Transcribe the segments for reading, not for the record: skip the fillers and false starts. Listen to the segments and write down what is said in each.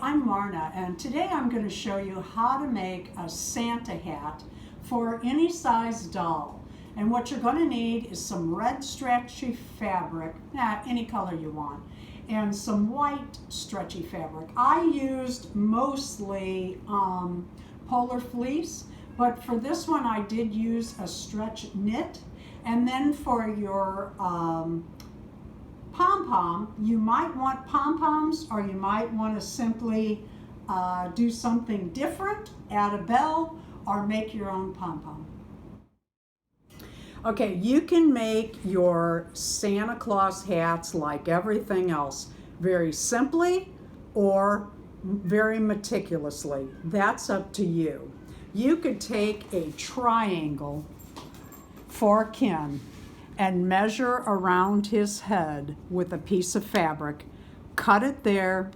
I'm Marna, and today I'm going to show you how to make a Santa hat for any size doll. And what you're going to need is some red stretchy fabric, any color you want, and some white stretchy fabric. I used mostly polar fleece, but for this one I did use a stretch knit. And then for your pom-pom, you might want pom-poms, or you might want to simply do something different, add a bell, or make your own pom-pom. Okay, you can make your Santa Claus hats like everything else, very simply or very meticulously. That's up to you. You could take a triangle for Ken and measure around his head with a piece of fabric, cut it there,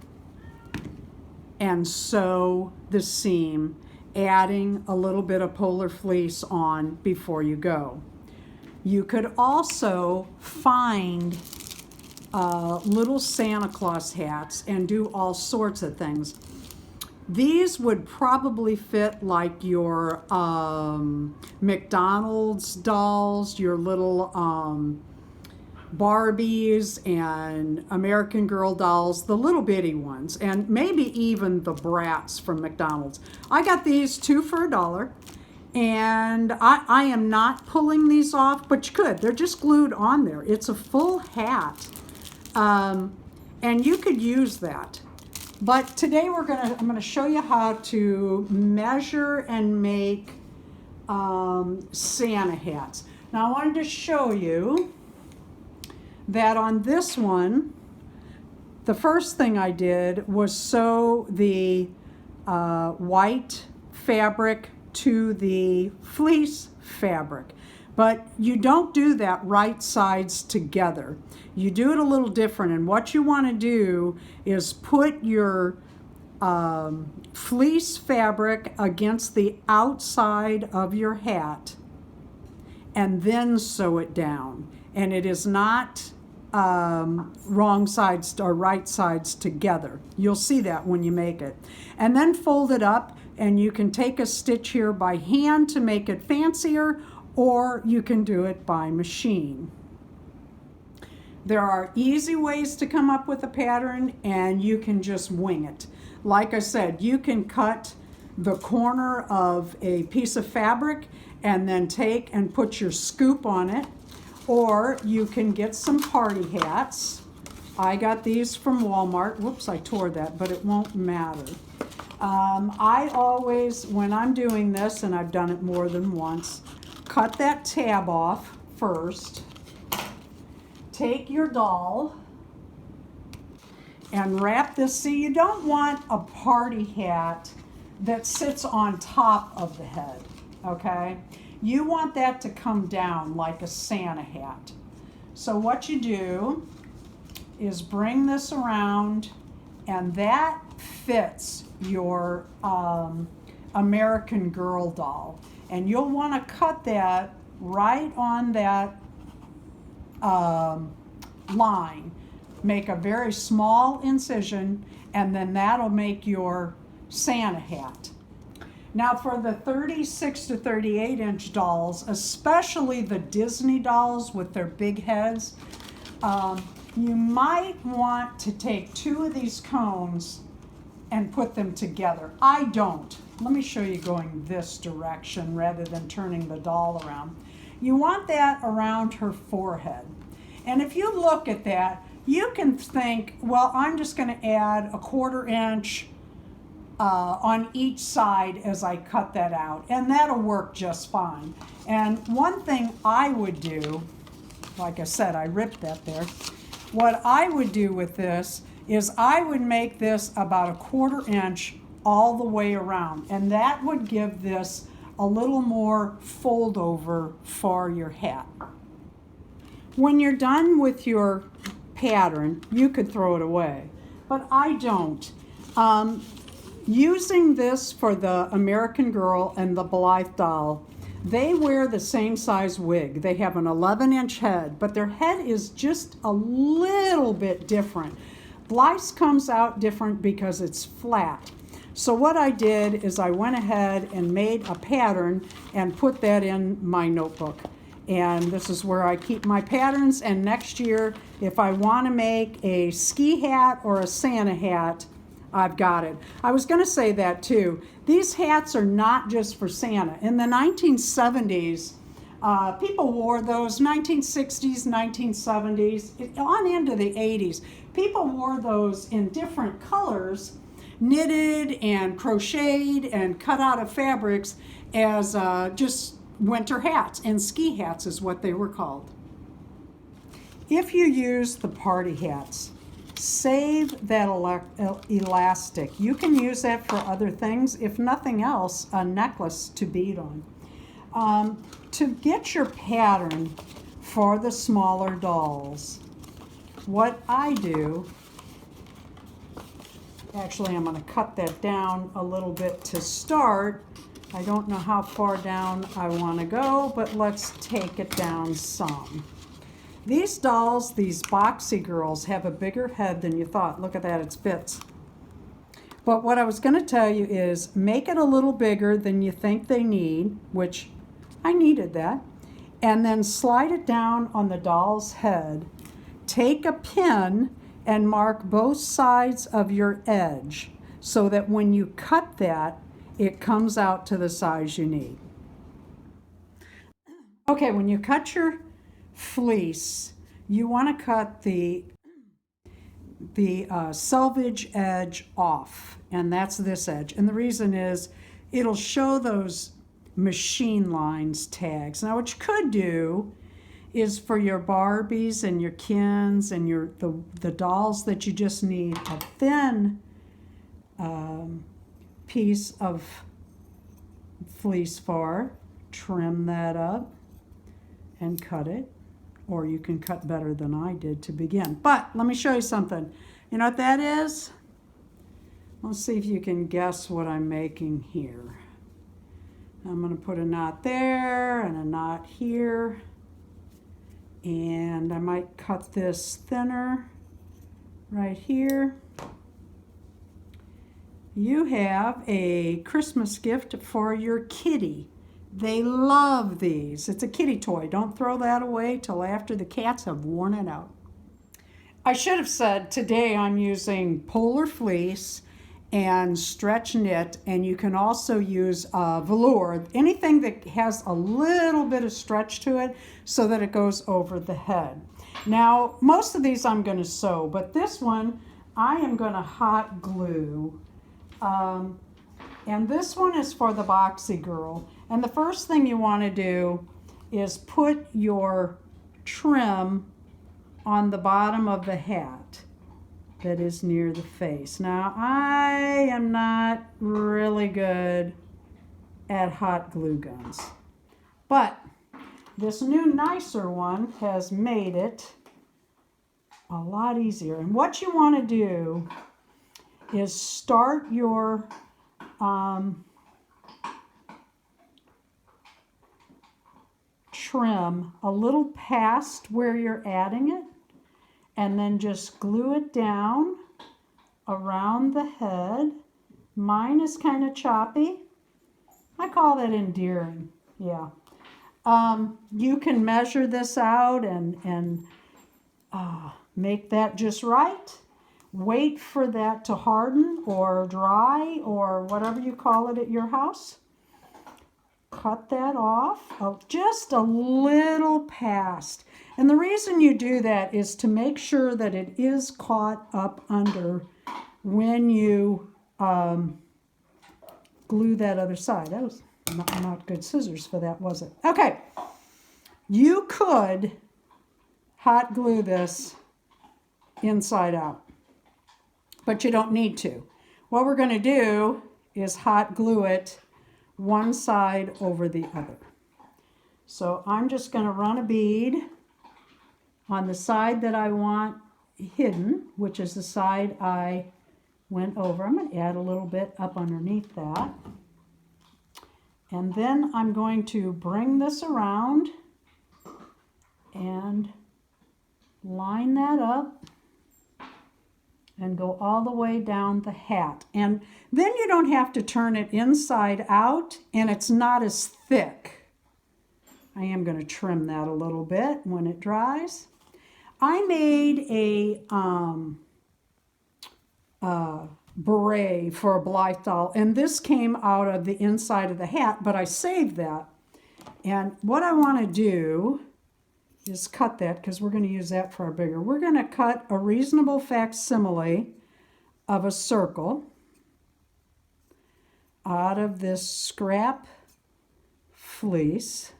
and sew the seam, adding a little bit of polar fleece on before you go. You could also find little Santa Claus hats and do all sorts of things. These would probably fit like your McDonald's dolls, your little Barbies and American Girl dolls, the little bitty ones, and maybe even the Bratz from McDonald's. I got these 2 for $1, and I am not pulling these off, but you could. They're just glued on there. It's a full hat, and you could use that. But today I'm going to show you how to measure and make Santa hats. Now I wanted to show you that on this one, the first thing I did was sew the white fabric to the fleece fabric. But you don't do that right sides together. You do it a little different, and what you want to do is put your fleece fabric against the outside of your hat and then sew it down. And it is not wrong sides or right sides together. You'll see that when you make it. And then fold it up, and you can take a stitch here by hand to make it fancier, or you can do it by machine. There are easy ways to come up with a pattern, and you can just wing it. Like I said, you can cut the corner of a piece of fabric and then take and put your scoop on it, or you can get some party hats. I got these from Walmart. Whoops, I tore that, but it won't matter. I always, when I'm doing this, and I've done it more than once, cut that tab off first. Take your doll and wrap this. See, you don't want a party hat that sits on top of the head, okay? You want that to come down like a Santa hat. So what you do is bring this around, and that fits your American Girl doll. And you'll want to cut that right on that line. Make a very small incision, and then that'll make your Santa hat. Now for the 36 to 38 inch dolls, especially the Disney dolls with their big heads, you might want to take 2 of these cones and put them together. I don't. Let me show you going this direction rather than turning the doll around. You want that around her forehead. And if you look at that, you can think, well, I'm just going to add a 1/4 inch on each side as I cut that out, and that'll work just fine. And one thing I would do, like I said, I ripped that there. What I would do with this is I would make this about a 1/4 inch all the way around, and that would give this a little more fold over for your hat. When you're done with your pattern, you could throw it away, but I don't. Using this for the American Girl and the Blythe doll, they wear the same size wig. They have an 11-inch head, but their head is just a little bit different. Blythe's comes out different because it's flat. So what I did is I went ahead and made a pattern and put that in my notebook. And this is where I keep my patterns, and next year, if I want to make a ski hat or a Santa hat, I've got it. I was going to say that too. These hats are not just for Santa. In the 1970s, people wore those, 1960s, 1970s, on into the 80s. People wore those in different colors, knitted and crocheted and cut out of fabrics as just winter hats, and ski hats is what they were called. If you use the party hats, save that elastic. You can use that for other things, if nothing else, a necklace to bead on. To get your pattern for the smaller dolls, what I do, actually I'm going to cut that down a little bit to start. I don't know how far down I want to go, but let's take it down some. These dolls, these Boxy Girls, have a bigger head than you thought. Look at that, it fits. But what I was going to tell you is make it a little bigger than you think they need, which I needed that, and then slide it down on the doll's head. Take a pin and mark both sides of your edge so that when you cut that, it comes out to the size you need. Okay, when you cut your fleece, you want to cut the selvage edge off, and that's this edge. And the reason is it'll show those machine lines tags. Now what you could do is for your Barbies and your Kens and the dolls that you just need a thin piece of fleece for, trim that up and cut it, or you can cut better than I did to begin. But let me show you something. You know what that is? Let's see if you can guess what I'm making here. I'm going to put a knot there and a knot here, and I might cut this thinner right here. You have a Christmas gift for your kitty. They love these. It's a kitty toy. Don't throw that away till after the cats have worn it out. I should have said today I'm using polar fleece and stretch knit, and you can also use velour, anything that has a little bit of stretch to it so that it goes over the head. Now, most of these I'm going to sew, but this one I am going to hot glue. And this one is for the Boxy Girl. And the first thing you want to do is put your trim on the bottom of the hat that is near the face. Now, I am not really good at hot glue guns, but this new nicer one has made it a lot easier. And what you want to do is start your trim a little past where you're adding it, and then just glue it down around the head. Mine is kind of choppy. I call that endearing, yeah. You can measure this out and make that just right. Wait for that to harden or dry or whatever you call it at your house. Cut that off, just a little past. And the reason you do that is to make sure that it is caught up under when you glue that other side. That was not good scissors for that, was it? Okay, you could hot glue this inside out, but you don't need to. What we're going to do is hot glue it one side over the other. So I'm just going to run a bead on the side that I want hidden, which is the side I went over. I'm going to add a little bit up underneath that. And then I'm going to bring this around and line that up and go all the way down the hat. And then you don't have to turn it inside out, and it's not as thick. I am going to trim that a little bit when it dries. I made a beret for a Blythe doll, and this came out of the inside of the hat, but I saved that. And what I want to do is cut that, because we're going to use that for our bigger. We're going to cut a reasonable facsimile of a circle out of this scrap fleece.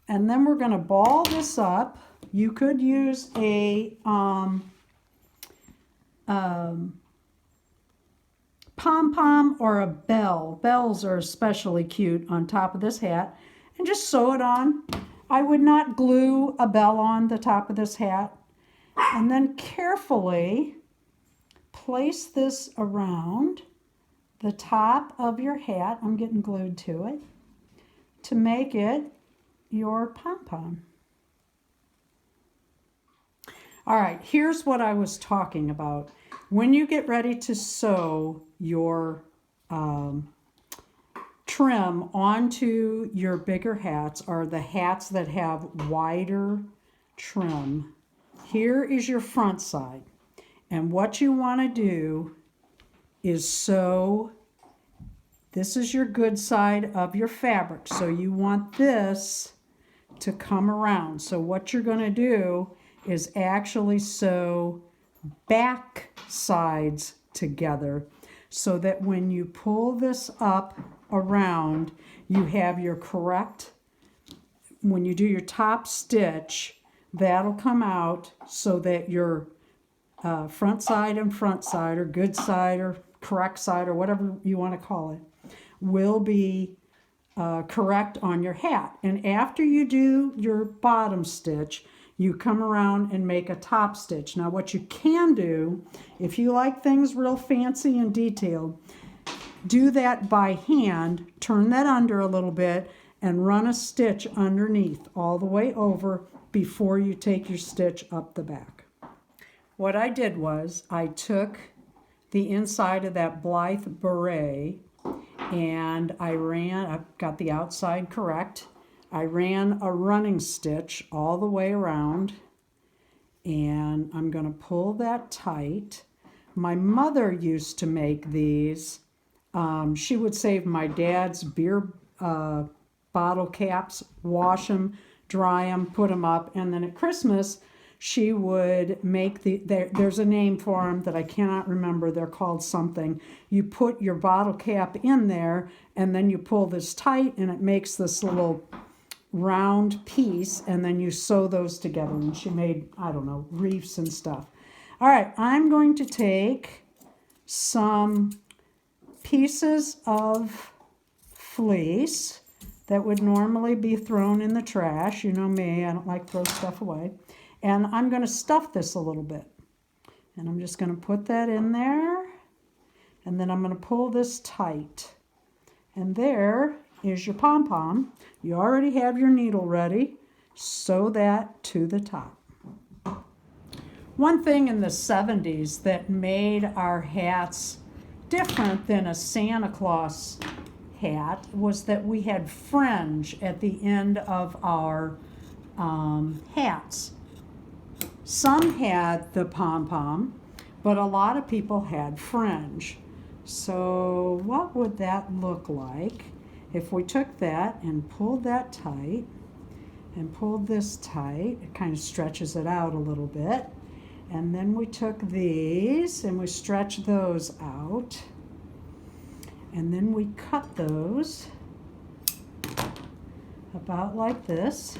And then we're going to ball this up. You could use a pom-pom or a bell. Bells are especially cute on top of this hat. And just sew it on. I would not glue a bell on the top of this hat. And then carefully place this around the top of your hat. I'm getting glued to it to make it your pom-pom. All right, here's what I was talking about. When you get ready to sew your trim onto your bigger hats, or the hats that have wider trim, here is your front side. And what you want to do is sew, this is your good side of your fabric. So you want this to come around. So what you're going to do is actually sew back sides together so that when you pull this up around, you have your correct, when you do your top stitch, that'll come out so that your front side and front side, or good side or correct side, or whatever you want to call it, will be correct on your hat. And after you do your bottom stitch, you come around and make a top stitch. Now what you can do, if you like things real fancy and detailed, do that by hand, turn that under a little bit, and run a stitch underneath all the way over before you take your stitch up the back. What I did was I took the inside of that Blythe beret and I got the outside correct. I ran a running stitch all the way around, and I'm going to pull that tight. My mother used to make these. She would save my dad's beer bottle caps, wash them, dry them, put them up, and then at Christmas she would make there's a name for them that I cannot remember. They're called something. You put your bottle cap in there, and then you pull this tight, and it makes this little round piece, and then you sew those together. And she made, I don't know, wreaths and stuff. All right, I'm going to take some pieces of fleece that would normally be thrown in the trash. You know me, I don't like to throw stuff away. And I'm going to stuff this a little bit. And I'm just going to put that in there. And then I'm going to pull this tight. And there is your pom-pom. You already have your needle ready. Sew that to the top. One thing in the 70s that made our hats different than a Santa Claus hat was that we had fringe at the end of our hats. Some had the pom-pom, but a lot of people had fringe. So what would that look like if we took that and pulled that tight and pulled this tight? It kind of stretches it out a little bit. And then we took these and we stretched those out. And then we cut those about like this.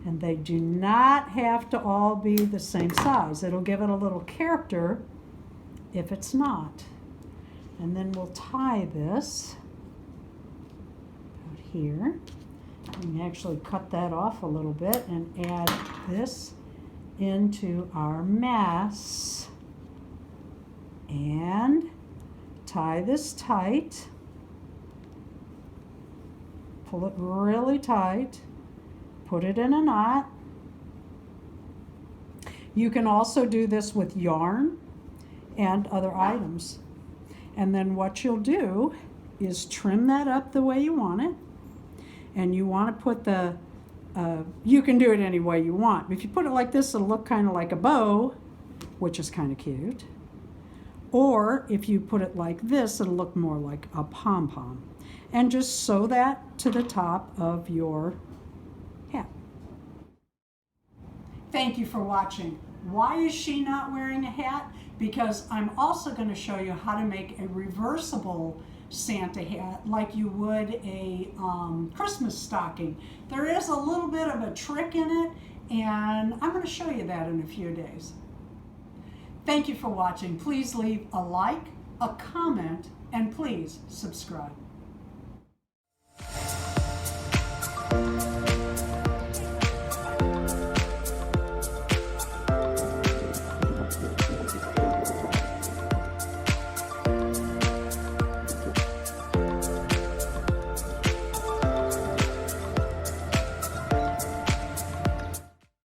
And they do not have to all be the same size. It'll give it a little character if it's not. And then we'll tie this out here. We can actually cut that off a little bit and add this into our mess. And tie this tight. Pull it really tight. Put it in a knot. You can also do this with yarn and other items. And then what you'll do is trim that up the way you want it. And you want to put the, you can do it any way you want. If you put it like this, it'll look kind of like a bow, which is kind of cute. Or if you put it like this, it'll look more like a pom-pom. And just sew that to the top of your hat. Thank you for watching. Why is she not wearing a hat? Because I'm also going to show you how to make a reversible Santa hat like you would a Christmas stocking. There is a little bit of a trick in it, and I'm going to show you that in a few days. Thank you for watching. Please leave a like, a comment, and please subscribe.